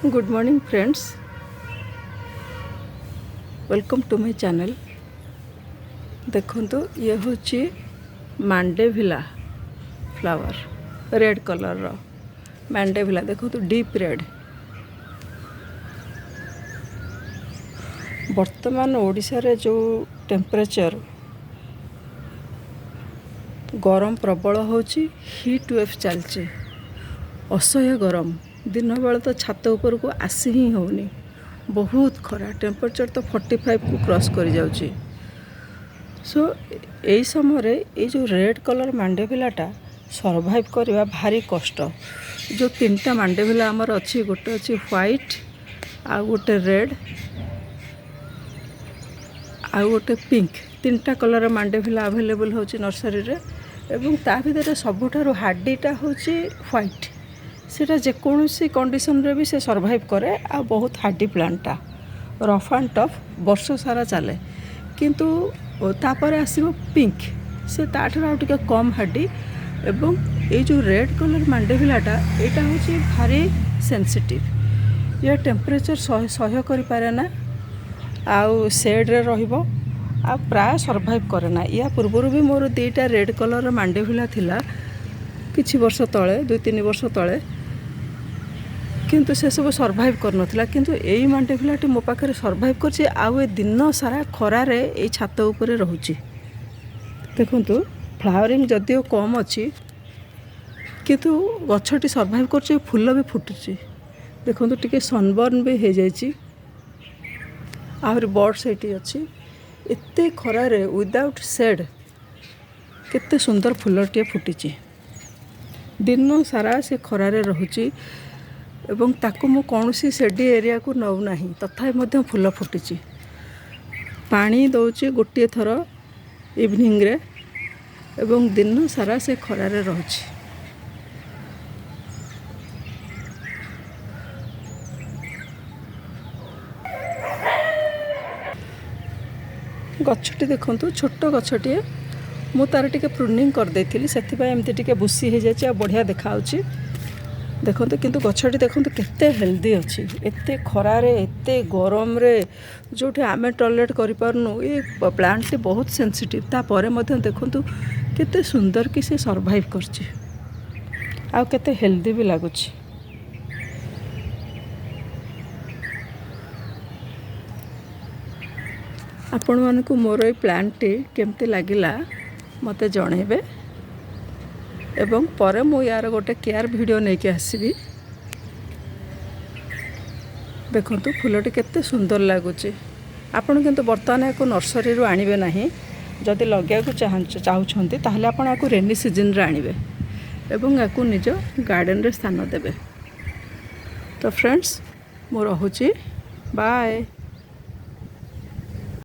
Good morning friends, welcome to my channel. देखो ये हूँ मांडेविला फ्लावर रेड कलर रो मांडेविला। देखो डीप रेड। वर्तमान ओडिशा रे जो टेम्परेचर गरम प्रबल होची, हीट वेव चलची, असह्य गरम। दिन बेला तो छात ऊपर को आसी ही होनी, बहुत खरा। टेम्परेचर तो 45 को क्रॉस कर जाउची। सो यही समय ये जो रेड कलर मांडेविलाटा सर्वाइव करवा भारी कष्ट। जो तीनटा मांडेविला आमर अच्छी, गोटे अच्छी व्हाइट, आ गोटे रेड, आ गोटे पिंक। तीनटा कलर मांडेविला अवेलेबल होची नर्सरी रे। एवं ता भीतर सबुठारु हार्डीटा होची व्हाइट। सेटा जेकोसी कंडीशन रे भी से सर्वाइव करे। आ बहुत हार्डी प्लांटटा, रफ एंड टफ, वर्ष सारा चले। किंतु तापर आसीबो पिंक, से ताठार आउ टिके कम हार्डी। एवं ये जो रेड कलर मांडेविलाटा एटा होची भारी सेंसिटिव। ये टेम्परेचर सह्य करि पारे ना, आउ शेड रे रहिबो, आ प्राय सर्वाइव करे ना। या पूर्व भी मोर दुईटा रेड कलर मांडेविला थिला किछि वर्ष तले, 2-3 वर्ष तले, किंतु से सब सर्वाइव कर नथिला। किंतु एई मांडेविलाटी मो पाखरे सर्वाइव करछि। आउ ए दिन सारा खरारे ए छात ऊपर रहुछि। देखंतु फ्लावरिंग जदिओ कम अछि, किंतु गछटी सर्वाइव करछि। फूल भी फुटुछि। देखंतु टिके सनबर्न भी हे जाइछि। आहुरी बर्ड्स एटी अछि। एते खरारे विदाउट शेड केते सुंदर फूलटिए फुटिछि। दिन सारा से खरारे रहुछि। एवं ताकू मु कौनसी शेडी एरिया को नौ नाही, तथापि मध्य फूल फुटिछि। पानी दउछि गोटे थर इवनिंग रे, एवं दिन सारा से खरारे रहुछि। गछटी देखंतु, छोट गछटी, मु तार टिके प्रूनिंग कर देथिली, सेथिबा एमति टिके बुसी हे जाछि आ बढ़िया देखाउछि। देखंतु किंतु गछटी देखंतु केते हेल्दी अछि। एते खरारे, एते गरम रे जोठी आमे टॉलरेट करि पारनु, ए प्लांट बहुत सेंसिटिव। ता परे मध्य देखंतु केते सुंदर कि से सर्वाइव करछि, आ केते हेल्दी भी लागुछि। आपण मानकु मोर ए प्लांट केमते लागिला मते जणेबे। एवं परे मु यार गोटे केयर वीडियो नहीं के आसीबी। देखंतु फूलटी केते सुंदर लागुची। आपण किंतु बर्तमान याको नर्सरी रो आनिबे नाही। जदि लगे को चाहुछंती ताहले आपण याको रेनी सीजन रे आनिबे, एवं याको निज गार्डन रे स्थान देबे। तो फ्रेंड्स, मु रहुची, बाय।